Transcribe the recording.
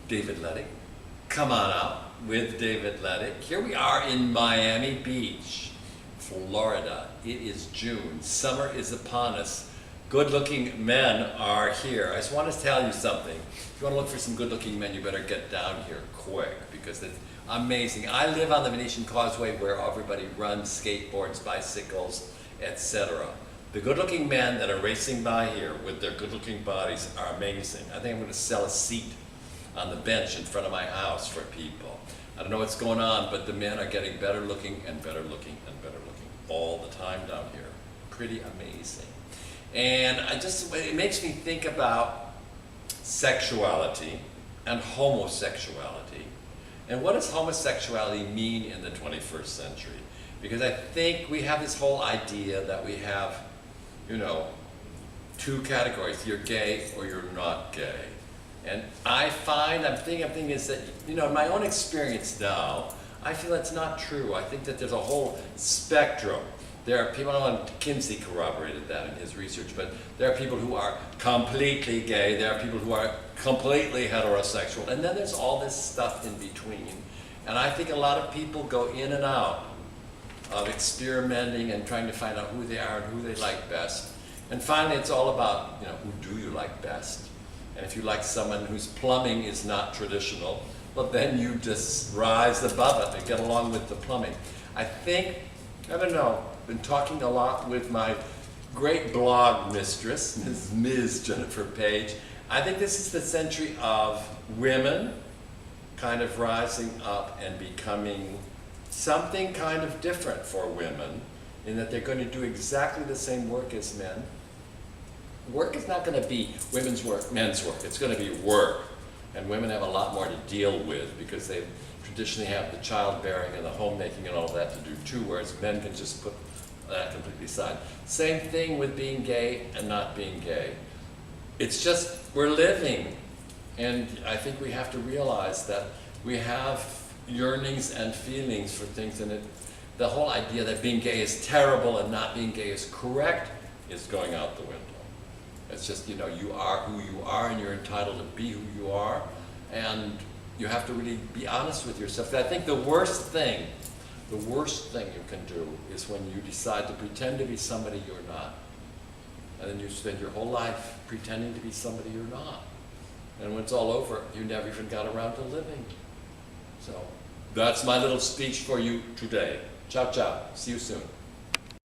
David Leddick. Come on out with David Leddick. Here we are in Miami Beach, Florida. It is June. Summer is upon us. Good-looking men are here. I just want to tell you something. If you want to look for some good-looking men, you better get down here quick because it's amazing. I live on the Venetian Causeway where everybody runs skateboards, bicycles, etc. The good-looking men that are racing by here with their good-looking bodies are amazing. I think I'm going to sell a seat on the bench in front of my house for people. I don't know what's going on, but the men are getting better looking and better looking and better looking all the time down here. Pretty amazing. And it makes me think about sexuality and homosexuality. And what does homosexuality mean in the 21st century? Because I think we have this whole idea that we have, two categories. You're gay or you're not gay. And I'm thinking is that, in my own experience now, I feel that's not true. I think that there's a whole spectrum. There are people, Kinsey corroborated that in his research, but there are people who are completely gay, there are people who are completely heterosexual, and then there's all this stuff in between. And I think a lot of people go in and out of experimenting and trying to find out who they are and who they like best. And finally, it's all about, who do you like best? And if you like someone whose plumbing is not traditional, well, then you just rise above it and get along with the plumbing. I don't know, been talking a lot with my great blog mistress, Ms. Jennifer Page. I think this is the century of women kind of rising up and becoming something kind of different for women in that they're going to do exactly the same work as men. Work is not going to be women's work, men's work. It's going to be work. And women have a lot more to deal with because they traditionally have the childbearing and the homemaking and all that to do too, whereas men can just put that completely aside. Same thing with being gay and not being gay. It's just, we're living. And I think we have to realize that we have yearnings and feelings for things, and the whole idea that being gay is terrible and not being gay is correct is going out the window. It's just, you are who you are and you're entitled to be who you are, and you have to really be honest with yourself. I think the worst thing you can do is when you decide to pretend to be somebody you're not. And then you spend your whole life pretending to be somebody you're not. And when it's all over, you never even got around to living. So that's my little speech for you today. Ciao, ciao. See you soon.